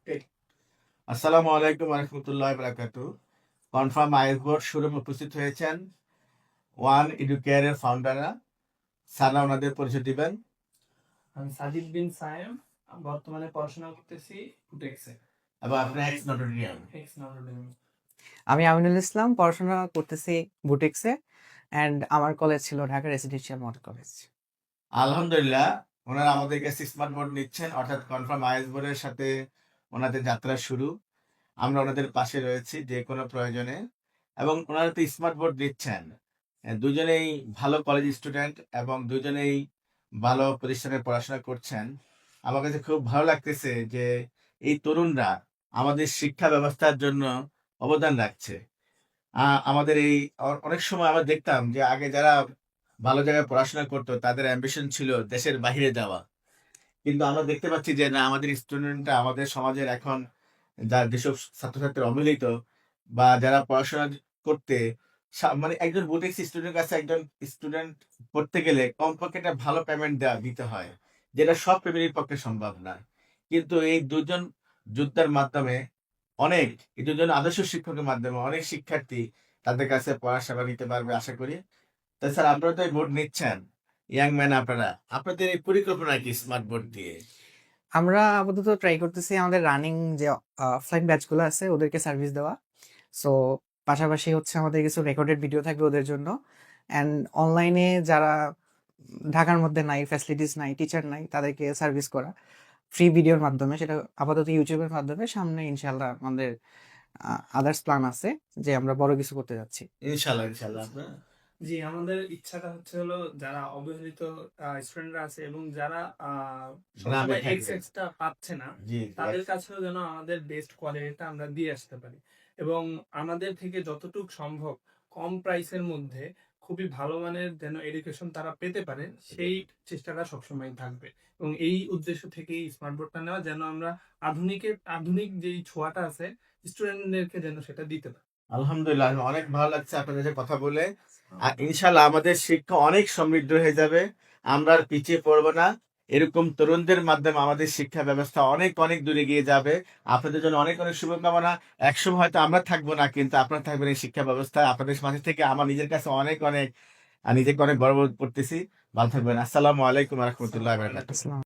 আসসালামু আলাইকুম রহমতুল্লাহ বারাকাতু। কনফার্ম আইএস বোর্ড শোরুমে উপস্থিত হয়েছেন ওয়ান এডুকেয়ারের ফাউন্ডাররা। সানা ওনাদের পরিচয় দিবেন। আমি সাজিদ বিন সায়েম, বর্তমানে পড়াশোনা করতেছি ফুটেক্সে, এবং আপনার এক্স নটোরিয়ান। X Notre Dame. আমি আমিনুল ইসলাম, পড়াশোনা করতেছি বুটিক্সে অ্যান্ড আমার কলেজ ছিল ঢাকা রেসিডেন্সিয়াল মডেল কলেজ। আলহামদুলিল্লাহ, ওনারা আমাদের কাছে স্মার্ট বোর্ড নিচ্ছেন, অর্থাৎ কনফার্ম আইএস বোর্ডের সাথে ওনাদের যাত্রা শুরু। আমরা ওনাদের পাশে রয়েছি যে কোনো প্রয়োজনে, এবং ওনারা তো স্মার্ট বোর্ড দিচ্ছেন। দুজনেই ভালো কলেজ স্টুডেন্ট এবং দুজনেই ভালো প্রতিষ্ঠানে পড়াশোনা করছেন। আমার কাছে খুব ভালো লাগতেছে যে এই তরুণরা আমাদের শিক্ষা ব্যবস্থার জন্য অবদান রাখছে। আমাদের এই অনেক সময় আমরা দেখতাম যে আগে যারা ভালো জায়গায় পড়াশোনা করতো তাদের অ্যাম্বিশন ছিল দেশের বাইরে যাওয়া, কিন্তু আমরা দেখতে পাচ্ছি যে না, আমাদের স্টুডেন্টরা আমাদের সমাজের এখন যেসব ছাত্রছাত্রী অবহেলিত বা যারা পড়াশোনা করতে মানে একজন বুটিক্স স্টুডেন্টের কাছে একজন স্টুডেন্ট পড়তে গেলে কমপক্ষে একটা ভালো পেমেন্ট দিতে হয়, যেটা সব ফ্যামিলির পক্ষে সম্ভব না। কিন্তু এই দুজন যোদ্ধার মাধ্যমে এই দুজন আদর্শ শিক্ষকের মাধ্যমে অনেক শিক্ষার্থী তাদের কাছে পড়াশোনা নিতে পারবে আশা করি। তাছাড়া আপনারা তো এই বোর্ড নিচ্ছেন, ইয়াং ম্যান আপনারা, আপনাদের এই পরিকল্পনা কি স্মার্ট বোর্ড দিয়ে? আমরা আপাতত ট্রাই করতেছি আমাদের রানিং যে অফলাইন ব্যাচগুলো আছে ওদেরকে সার্ভিস দেওয়া। সো পাশাপাশি হচ্ছে আমাদের কিছু রেকর্ডেড ভিডিও থাকবে ওদের জন্য, অ্যান্ড অনলাইনে যারা ঢাকার মধ্যে নাই, ফ্যাসিলিটিস নাই, টিচার নাই, তাদেরকে সার্ভিস করা ফ্রি ভিডিওর মাধ্যমে, সেটা আপাতত ইউটিউবের মাধ্যমে। সামনে ইনশাল্লাহ আমাদের আদার্স প্ল্যান আছে যে আমরা বড় কিছু করতে যাচ্ছি। ইনশাল্লাহ ইনশাল্লাহ। আপনার জি, আমাদের ইচ্ছাটা হলো যারা অবহেলিত স্টুডেন্টরা আছে এবং যারা গ্রামে সবসময় থাকে। এক্সেসটা পাচ্ছে না, জি তাদের কাছেও যেন আমাদের বেস্ট কোয়ালিটিটা আমরা দিয়ে আসতে পারি এবং আমাদের থেকে যতটুকু সম্ভব কম প্রাইসের মধ্যে খুবই ভালো মানের যেন এডুকেশন তারা পেতে পারে, সেই চেষ্টাটা সবসময় থাকবে। এবং এই উদ্দেশ্য থেকেই স্মার্ট বোর্ডটা নেওয়া, যেন আমরা আধুনিক যেই ছোঁয়াটা আছে স্টুডেন্টদেরকে যেন সেটা দিতে পারি। আলহামদুলিল্লাহ, অনেক ভালো লাগছে আপনাদের সাথে কথা বলে। আর ইনশাল্লাহ আমাদের শিক্ষা অনেক সমৃদ্ধ হয়ে যাবে, আমরা আর পিছিয়ে পড়বো না। এরকম তরুণদের মাধ্যমে আমাদের শিক্ষা ব্যবস্থা অনেক অনেক দূরে গিয়ে যাবে। আপনাদের জন্য অনেক অনেক শুভকামনা। একসময় হয়তো আমরা থাকবো না, কিন্তু আপনারা থাকবেন এই শিক্ষা ব্যবস্থায়। আপনাদের মাঝে থেকে আমার নিজের কাছে অনেক অনেক নিজেকে অনেক গর্ব করতেছি। ভালো থাকবেন। আসসালামু আলাইকুম রহমতুল্লাহ। আসসালাম।